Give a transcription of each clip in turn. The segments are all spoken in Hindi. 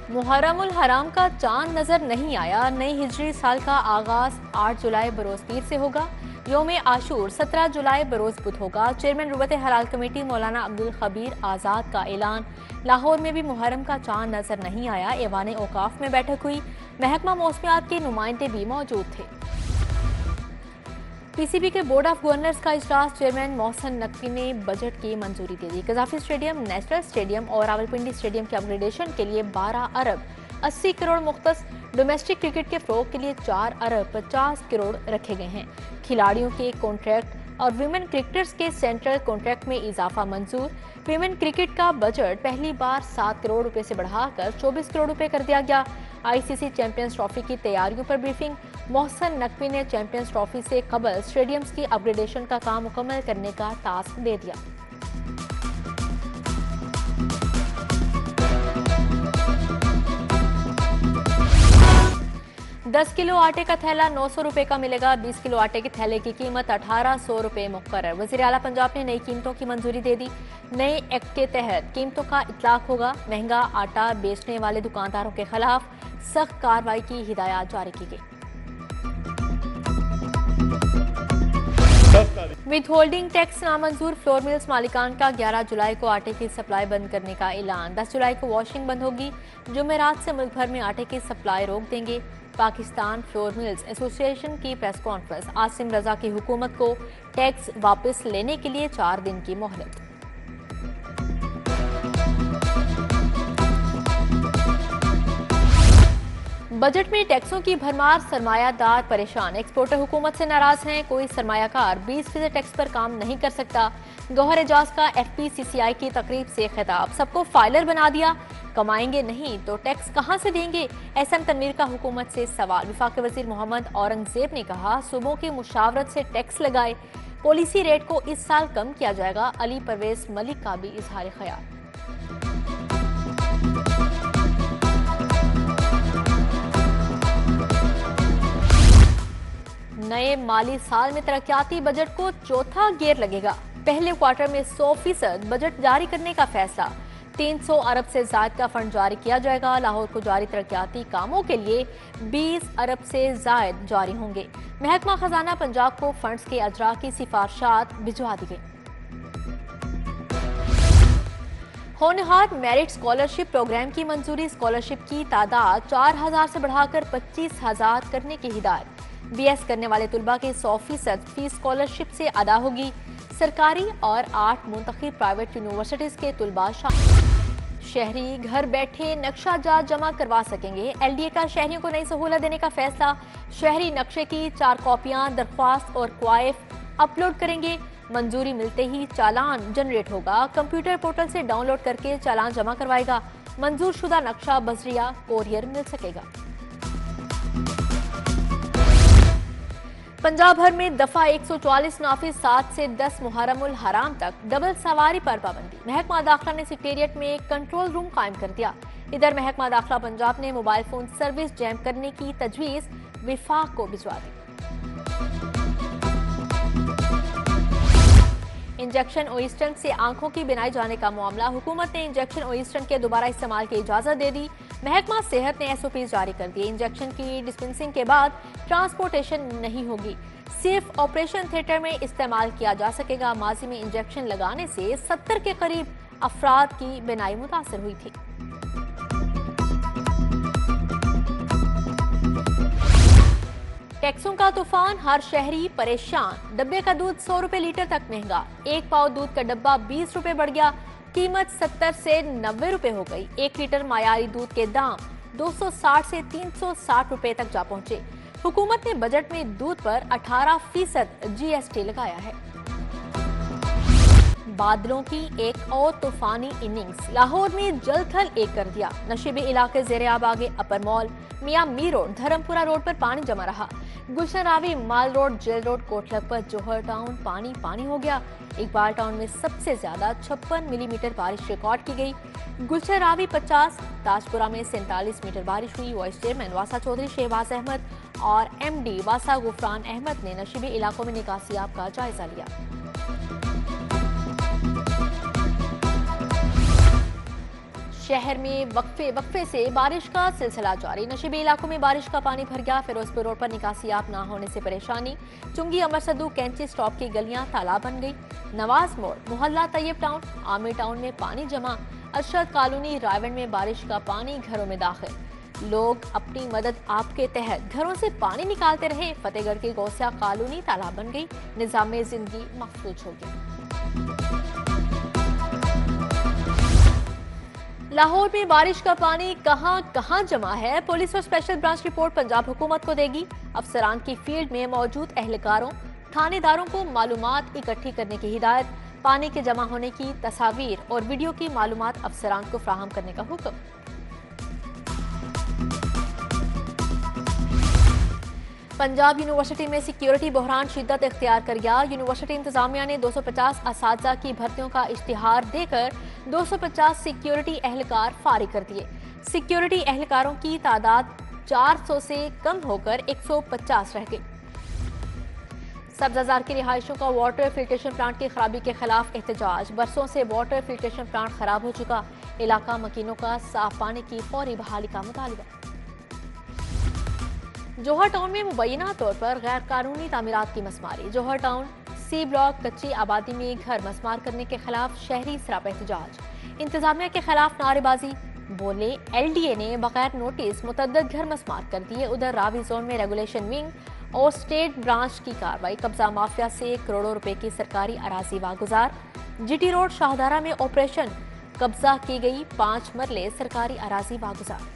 मुहर्रमुल हराम का चांद नजर नहीं आया। नई हिजरी साल का आगाज 8 जुलाई बरोज पीर से होगा। योम आशूर 17 जुलाई बरोज बुध होगा। चेयरमैन रुबत हलाल कमेटी मौलाना अब्दुल खबीर आज़ाद का ऐलान। लाहौर में भी मुहर्रम का चांद नजर नहीं आया। ऐवान औकाफ में बैठक हुई। महकमा मौसमियात के नुमाइंदे भी मौजूद थे। पीसीबी के बोर्ड ऑफ गवर्नर्स का इजलास। चेयरमैन मोहसन नकवी ने बजट की मंजूरी दे दी। कजाफी स्टेडियम, नेशनल स्टेडियम और रावलपिंडी स्टेडियम के अपग्रेडेशन के लिए 12 अरब 80 करोड़ मुख्तस। डोमेस्टिक क्रिकेट के फ़रोग के लिए 4 अरब 50 करोड़ रखे गए हैं। खिलाड़ियों के कॉन्ट्रैक्ट और विमेन क्रिकेटर्स के सेंट्रल कॉन्ट्रैक्ट में इजाफा मंजूर। विमेन क्रिकेट का बजट पहली बार 7 करोड़ रुपए से बढ़ाकर 24 करोड़ रुपए कर दिया गया। आईसीसी चैंपियंस ट्रॉफी की तैयारियों पर ब्रीफिंग। मोहसन नकवी ने चैंपियंस ट्रॉफी से कबल स्टेडियम्स की अपग्रेडेशन का काम मुकम्मल करने का टास्क दे दिया। दस किलो आटे का थैला 900 रुपए का मिलेगा। 20 किलो आटे के थैले की कीमत 1800 रुपए मुकर्रर। वज़ीर आला पंजाब ने नई कीमतों की मंजूरी दे दी। नए एक्ट के तहत कीमतों का इतलाक होगा। महंगा आटा बेचने वाले दुकानदारों के खिलाफ सख्त कार्रवाई की हिदायत जारी की गई। विद होल्डिंग टैक्स नामंजूर। फ्लोर मिल्स मालिकान का 11 जुलाई को आटे की सप्लाई बंद करने का ऐलान। 10 जुलाई को वॉशिंग बंद होगी। जुमेरात से मुल्क भर में आटे की सप्लाई रोक देंगे। पाकिस्तान फ्लोर मिल्स एसोसिएशन की प्रेस कॉन्फ्रेंस। आसिम रजा की हुकूमत को टैक्स वापस लेने के लिए 4 दिन की मोहलत। बजट में टैक्सों की भरमार। सरमायादार परेशान। एक्सपोर्टर हुकूमत से नाराज हैं। कोई सरमायाकार 20% टैक्स पर काम नहीं कर सकता। गौहर एजाज का FPCCI की तकरीब से खिताब। सबको फाइलर बना दिया। कमाएंगे नहीं तो टैक्स कहां से देंगे? एसएम तनवीर का हुकूमत से सवाल। वफाकी वजीर मोहम्मद औरंगजेब ने कहा सूबों की मुशावरत से टैक्स लगाए। पॉलिसी रेट को इस साल कम किया जाएगा। अली परवेज मलिक का भी इजहार ख्याल। नए माली साल में तरक्याती बजट को चौथा गियर लगेगा। पहले क्वार्टर में 100% बजट जारी करने का फैसला। 300 अरब से ज्यादा का फंड जारी किया जाएगा। लाहौर को जारी तरक्याती कामों के लिए 20 अरब से ज्यादा जारी होंगे। महकमा खजाना पंजाब को फंड्स के अजरा की सिफारिशात भिजवा दी गई। होनहार मेरिट स्कॉलरशिप प्रोग्राम की मंजूरी। स्कॉलरशिप की तादाद 4000 से बढ़ाकर 25,000 करने की हिदायत। BS करने वाले तुलबा के 100% फीस स्कॉलरशिप से अदा होगी। सरकारी और 8 मुंतखब प्राइवेट यूनिवर्सिटीज के तुलबा शामिल। शहरी घर बैठे नक्शा जात जमा करवा सकेंगे। LDA का शहरियों को नई सहूलत देने का फैसला। शहरी नक्शे की 4 कॉपियां दरख्वास्त और क्वाइफ अपलोड करेंगे। मंजूरी मिलते ही चालान जनरेट होगा। कंप्यूटर पोर्टल से डाउनलोड करके चालान जमा करवाएगा। मंजूर शुदा नक्शा बजरिया कोरियर मिल सकेगा। पंजाब भर में दफा 144 नाफिज। 7 से 10 मुहर्रमुल हराम तक डबल सवारी पर पाबंदी। महकमा दाखिला ने सेक्रेटेरिएट में कंट्रोल रूम कायम कर दिया। इधर महकमा दाखिला पंजाब ने मोबाइल फोन सर्विस जैम करने की तजवीज विफाक को भिजवा दी। इंजेक्शन ओइस्टन से आंखों की बिनाई जाने का मामला। हुकूमत ने इंजेक्शन ओइस्टन के दोबारा इस्तेमाल की इजाजत दे दी। महकमा सेहत ने SOP जारी कर दिए। इंजेक्शन की डिस्पेंसिंग के बाद ट्रांसपोर्टेशन नहीं होगी। सिर्फ ऑपरेशन थिएटर में इस्तेमाल किया जा सकेगा। माजी में इंजेक्शन लगाने से 70 के करीब अफराद की बिनाई मुतासर हुई थी। टैक्सों का तूफान। हर शहरी परेशान। डब्बे का दूध 100 रुपए लीटर तक महंगा। 1 पाव दूध का डब्बा 20 रुपए बढ़ गया। कीमत 70 से 90 रुपए हो गई। 1 लीटर मायारी दूध के दाम 260 से 360 रुपए तक जा पहुंचे। हुकूमत ने बजट में दूध पर 18% GST लगाया है। बादलों की एक और तूफानी इनिंग्स। लाहौर में जल थल एक कर दिया। नशीबी इलाके ज़ेरे-आब आगे अपर मॉल, मियां मीर रोड, धर्मपुरा रोड पर पानी जमा रहा। गुलशन रावी, माल रोड, जेल रोड, कोटलखपत, जौहर टाउन पानी पानी हो गया। इकबाल टाउन में सबसे ज्यादा 56 मिलीमीटर बारिश रिकॉर्ड की गई। गुलशन रावी 50, ताजपुरा में 47 मीटर बारिश हुई। वाइस चेयरमैन वासा चौधरी शहबाज अहमद और MD वासा गुफरान अहमद ने नशीबी इलाकों में निकासियाब का जायजा लिया। शहर में वक्फे से बारिश का सिलसिला जारी। नशीबी इलाकों में बारिश का पानी भर गया। फिरोजपुर रोड पर निकासियाब ना होने से परेशानी। चुंगी, अमर सद्दू, कैंची स्टॉप की गलियां तालाब बन गई। नवाज मोड़, मोहल्ला तैयब टाउन, आमिर टाउन में पानी जमा। अरशद कॉलोनी, रायवंड में बारिश का पानी घरों में दाखिल। लोग अपनी मदद आपके तहत घरों से पानी निकालते रहे। फतेहगढ़ की गौसिया कॉलोनी तालाब बन गई। निजाम जिंदगी महफूज हो गया। लाहौर में बारिश का पानी कहां कहां जमा है, पुलिस और स्पेशल ब्रांच रिपोर्ट पंजाब हुकूमत को देगी। अफसरान की फील्ड में मौजूद एहलकारों, थानेदारों को मालूमात इकट्ठी करने की हिदायत। पानी के जमा होने की तस्वीर और वीडियो की मालूमात अफसरान को फराहम करने का हुक्म। पंजाब यूनिवर्सिटी में सिक्योरिटी बहरान शिद्दत इख्तियार कर गया। यूनिवर्सिटी इंतजामिया ने 250 असातिज़ा की भर्तियों का इश्तिहार देकर 250 सिक्योरिटी एहलकार फारिग कर दिए। सिक्योरिटी एहलकारों की तादाद 400 से कम होकर 150 रह गई। सब्जाजार की रिहायशों का वाटर फिल्ट्रेशन प्लांट की खराबी के खिलाफ एहतजाज। बरसों से वाटर फिल्ट्रेशन प्लांट खराब हो चुका। इलाका मकीनों का साफ पानी की फौरी बहाली का मुतालबा। जौहर टाउन में मुबैना तौर पर गैर कानूनी तामीरात की मसमारी। जौहर टाउन सी ब्लॉक कच्ची आबादी में घर मसमार करने के खिलाफ शहरी सरापा एहतजाज। इंतजामिया के खिलाफ नारेबाजी। बोले LDA ने बगैर नोटिस मुतद्दद घर मसमार कर दिए। उधर रावी जोन में रेगुलेशन विंग और स्टेट ब्रांच की कार्रवाई। कब्जा माफिया से करोड़ों रुपए की सरकारी अराजी वागुजार। GT रोड शाहदारा में ऑपरेशन, कब्जा की गई 5 मरले सरकारी अराजी वागुजार।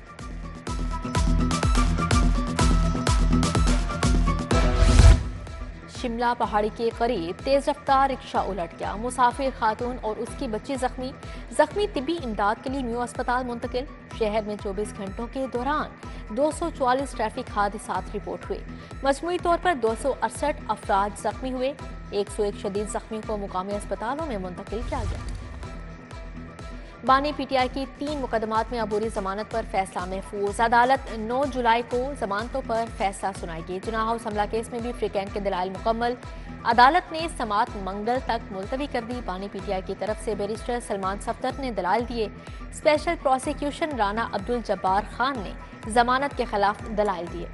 शिमला पहाड़ी के करीब तेज रफ्तार रिक्शा उलट गया। मुसाफिर खातून और उसकी बच्ची जख्मी तिब्बी इमदाद के लिए म्यू अस्पताल मुंतकिल। शहर में 24 घंटों के दौरान 244 ट्रैफिक हादसात रिपोर्ट हुए। मजमूई तौर पर 268 अफराद जख्मी हुए। 101 शदीद जख्मियों को मुकामी अस्पतालों में मुंतकिल किया गया। बानी PTI की 3 मुकदमात में अबूरी जमानत पर फैसला महफूज। अदालत 9 जुलाई को जमानतों पर फैसला सुनाएगी। जुना हाउस हमला केस में भी फ्रीकैंट के दलाइल मुकम्मल। अदालत ने समात मंगल तक मुलतवी कर दी। बानी PTI की तरफ से बैरिस्टर सलमान सफदर ने दलाइल दिए। स्पेशल प्रोसिक्यूशन राना अब्दुल जब्बार खान ने जमानत के खिलाफ दलाइल दिए।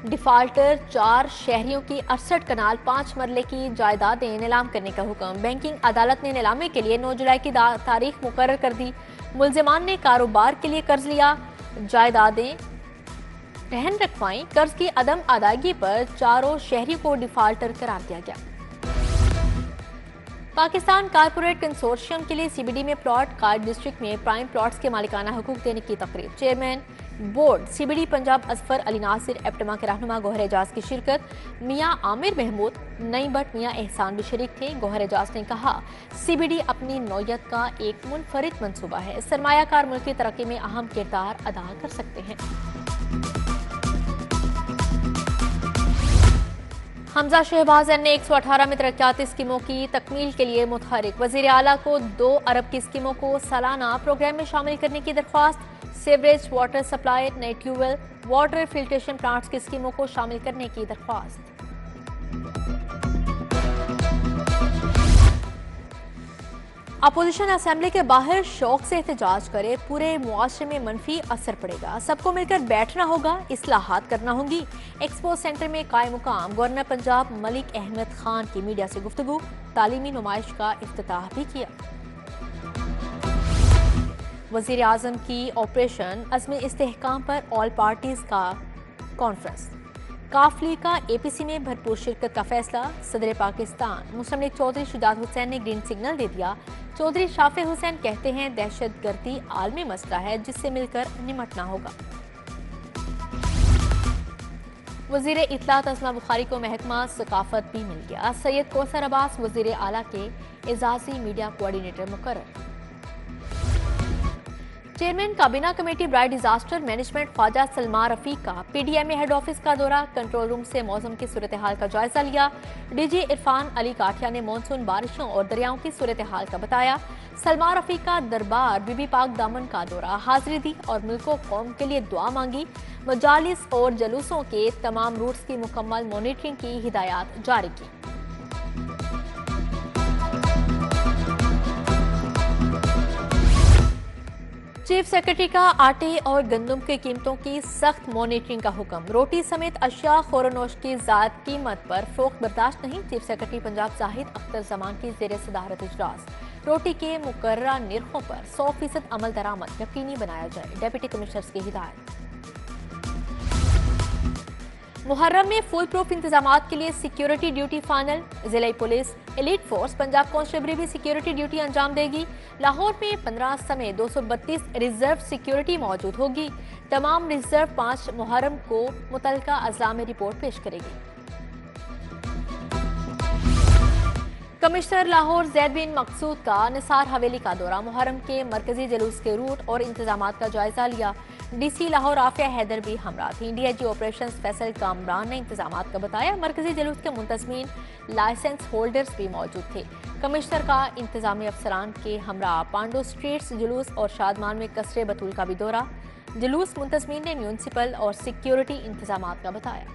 डिफाल्टर 4 शहरियों की 68 कनाल 5 मरले की जायदादें नीलाम करने का हुक्म। बैंकिंग अदालत ने नीलामी के लिए 9 जुलाई की तारीख मुकर्रर कर दी। मुलजिमान ने कारोबार के लिए कर्ज लिया, जायदादें रहन रखवाई। कर्ज की अदम अदायगी पर 4 शहरियों को डिफाल्टर करार दिया गया। पाकिस्तान कारपोरेट कंसोर्शियम के लिए CBD में प्लॉट, कार्ड डिस्ट्रिक्ट में प्राइम प्लॉट्स के मालिकाना हुकूक देने की तकरीब। Chairman board CBD Punjab Azfar Ali Nasir, APTMA के रहनुमा गौहर एजाज की शिरकत। मियां आमिर महमूद, नई बट मियां एहसान भी शरीक थे। गौहर एजाज ने कहा CBD अपनी नौयत का एक मुनफरिद मंसूबा है। सरमायाकार मुल्क की तरक्की में अहम किरदार अदा कर सकते हैं। हमजा शहबाज ने 118 में तरक्याती स्कीमों की तकमील के लिए मुतहरिक। वजीर आला को 2 अरब की स्कीमों को सालाना प्रोग्राम में शामिल करने की दरख्वास्त। सीवरेज, वाटर सप्लाई, नए ट्यूबवेल, वाटर फिल्ट्रेशन प्लांट्स की स्कीमों को शामिल करने की दरख्वास्त। अपोजिशन असेंबली के बाहर शौक से एहतजाज करे, पूरे मुआशरे में मनफी असर पड़ेगा। सबको मिलकर बैठना होगा, इस्लाहात करना होंगी। एक्सपो सेंटर में कायम मुकाम गवर्नर पंजाब मलिक अहमद खान की मीडिया से गुफ्तगू। तालीमी नुमाइश का इफ्तिताह भी किया। वजीर आजम की ऑपरेशन अज़्म इस्तेहकाम पर ऑल पार्टीज का कॉन्फ्रेंस। काफली का APC में भरपूर शिरकत का फैसला। सदर पाकिस्तान मुस्लिम लीग चौधरी शुजात हुसैन ने ग्रीन सिग्नल दे दिया। चौधरी शाफे हुसैन कहते हैं दहशतगर्दी आलमी मसला है जिससे मिलकर निमटना होगा। वजीर इत्तलात असमा बुखारी को महकमा सकाफत भी मिल गया। सैयद कौसर अब्बास वजीर आला के एजाजी मीडिया कोऑर्डिनेटर मुकर्रर। चेयरमैन काबीना कमेटी ब्राइट डिजास्टर मैनेजमेंट ख्वाजा सलमा रफीक का PDMA हेड ऑफिस का दौरा। कंट्रोल रूम से मौसम की सूरत हाल का जायजा लिया। DG इरफान अली काठिया ने मानसून बारिशों और दरियाओं की सूरत हाल का बताया। सलमा रफीक का दरबार बीबी पाक दामन का दौरा, हाजिरी दी और मुल्को कौम के लिए दुआ मांगी। मजालिस और जलूसों के तमाम रूट्स की मुकम्मल मॉनिटरिंग की हिदायत जारी की। चीफ सेक्रेटरी का आटे और गंदम की कीमतों की सख्त मॉनिटरिंग का हुक्म। रोटी समेत अशिया खोरनोश की ज़ायद कीमत पर फरोख्त बर्दाश्त नहीं। चीफ सेक्रेटरी पंजाब जाहिद अख्तर जमान की ज़ेर सदारत इजलास। रोटी के मुकर्ररा निर्खों पर 100% अमल दरामद यकीनी बनाया जाए, डिप्टी कमिश्नर्स की हिदायत। मुहर्रम में फुल प्रूफ इंतजामात के लिए सिक्योरिटी ड्यूटी फाइनल। जिला police elite force Punjab constable भी सिक्योरिटी ड्यूटी अंजाम देगी। लाहौर में 15 समेत 232 रिजर्व सिक्योरिटी मौजूद होगी। तमाम रिजर्व 5 मुहर्रम को मुतलका अजला में रिपोर्ट पेश करेगी। कमिश्नर लाहौर जैद बिन मकसूद का निसार हवेली का दौरा। मुहर्रम के मरकजी जुलूस के रूट और इंतजामात का जायजा लिया। डीसी लाहौर आफिया हैदर भी हमरा थी। डीआईजी ऑपरेशंस फैसल कामरान ने इंतजामात का बताया। मरकजी जुलूस के मुंतजमीन लाइसेंस होल्डर्स भी मौजूद थे। कमिश्नर का इंतजामी अफसरान के हमरा पांडो स्ट्रीट्स जुलूस और शादमान में कसरे बतूल का भी दौरा। जुलूस मुंतजमीन ने म्यूनसिपल और सिक्योरिटी इंतजामात का बताया।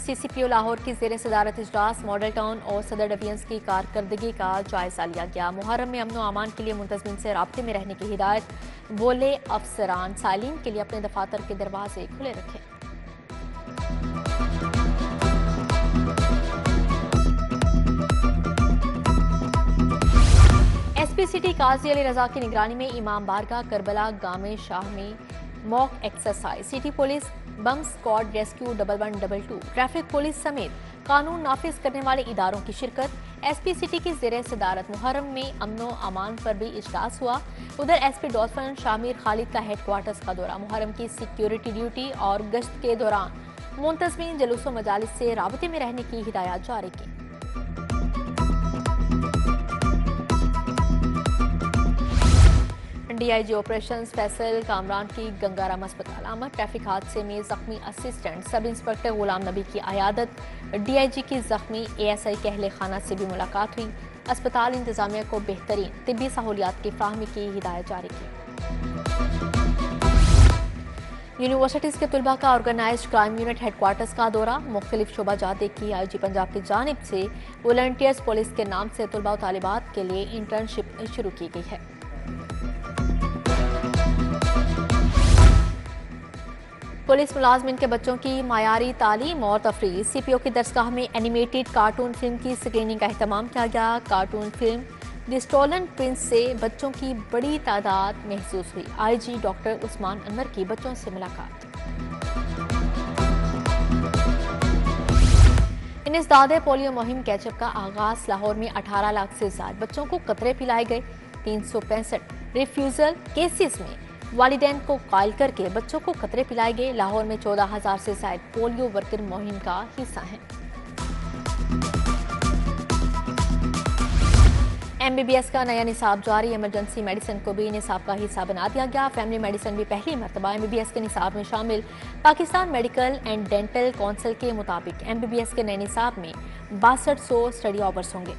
सीसीपीओ लाहौर की ज़ेर सदारत इजलास। मॉडल टाउन और सदर डिवीजन्स की कारकर्दगी का जायजा लिया गया। मुहर्रम में अमन व अमान के लिए मुंतजमीन से राब्ते में रहने की हिदायत। बोले अफसरान सालीन के लिए अपने दफातर के दरवाजे खुले रखें। एसपी सिटी काजी अली रजा की निगरानी में इमाम बारगाह करबला गामे शाह में मॉक एक्सरसाइज। सिटी पुलिस बम स्क्वाड रेस्क्यू 1122 ट्रैफिक पुलिस समेत कानून नाफिज करने वाले इदारों की शिरकत। एसपी सिटी की ज़ेर सदारत मुहर्रम में अमनो अमान पर भी इजलास हुआ। उधर एसपी डॉल्फिन शामिर खालिद का हेडक्वार्टर्स का दौरा। मुहर्रम की सिक्योरिटी ड्यूटी और गश्त के दौरान मुंतजमीन जुलूस व मजालिस से राबते में रहने की हिदायत जारी की। डीआईजी ऑपरेशंस फैसल कामरान की गंगाराम अस्पताल आमद। ट्रैफिक हादसे में जख्मी assistant sub inspector Ghulam Nabi की अयादत। डीआईजी की जख्मी एएसआई कहले खाना से भी मुलाकात हुई। अस्पताल इंतजामिया को बेहतरीन तिब्बी सहूलियात की फ्राहमी की हिदायत जारी की। यूनिवर्सिटीज़ के तुलबा का ऑर्गेनाइज्ड क्राइम यूनिट हेडक्वार्टर्स का दौरा। मुख्तलिफ शोबा जाते की आईजी पंजाब की जानिब से वॉलंटियर्स पुलिस के नाम से तुलबा और तालिबात के लिए इंटर्नशिप शुरू की गई है। पुलिस मुलाजमिन के बच्चों की मायारी तालीम और तफरीह। सीपीओ की दरसगाह में एनिमेटेड कार्टून फिल्म की स्क्रीनिंग का अहतमाम किया गया। Cartoon film the stolen prince से बच्चों की बड़ी तादाद महसूस हुई। आईजी डॉक्टर उस्मान अनवर की बच्चों से मुलाकात। इंसदादे पोलियो मुहिम कैचअप का आगाज। लाहौर में 18 लाख से ज्यादा बच्चों को कतरे पिलाए गए। 365 रिफ्यूजल केसेस में वालिदैन को कायल करके बच्चों को कतरे पिलाए गए। लाहौर में 14,000 से ज्यादा पोलियो वर्कर मुहिम का हिस्सा हैं। एमबीबीएस का नया निसाब जारी। इमरजेंसी मेडिसिन को भी निसाब का हिस्सा बना दिया गया। फैमिली मेडिसिन भी पहली मरतबा एमबीबीएस के निसाब में शामिल। Pakistan medical and dental council के मुताबिक एमबीबीएस के नए निसाब में 6200 स्टडी आवर्स होंगे।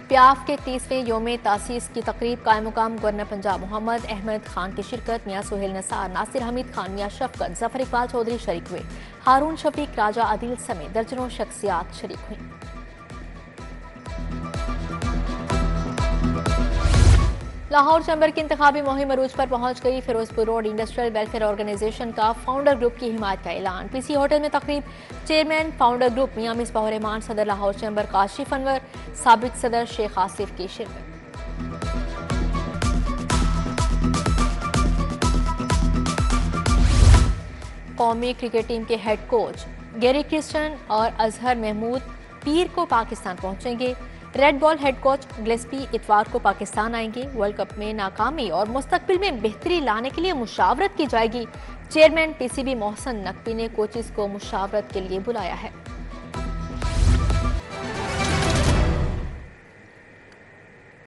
प्याफ के 30वें योम तासीस की तकरीब कायम मुकाम गवर्नर पंजाब मोहम्मद अहमद खान की शिरकत। मियां सुहेल नसार, नासिर हमीद खान, मियां शफकत, जफर इकबाल चौधरी शरीक हुए। हारून शफीक, राजा आदिल समेत दर्जनों शख्सियात शरीक हुई। लाहौर चैम्बर की इंतखाबी मुहिम अरूज पर पहुंच गई। Ferozepur road industrial welfare organisation का फाउंडर ग्रुप की हिमायत का ऐलान। पीसी होटल में तकरीब। Chairman founder group Mian Misbah Rehman, सदर लाहौर चैम्बर काशिफ अनवर, साबिक सदर शेख आसिफ की शिरकत। कौमी क्रिकेट टीम के हेड कोच गैरी क्रिस्टन और अजहर महमूद पीर को पाकिस्तान पहुंचेंगे। Red ball head coach Gillespie इतवार को पाकिस्तान आएंगे। वर्ल्ड कप में नाकामी और मुस्तकबिल में बेहतरी लाने के लिए मुशावरत की जाएगी। चेयरमैन पीसीबी मोहसन नकवी ने कोचेस को मुशावरत के लिए बुलाया है।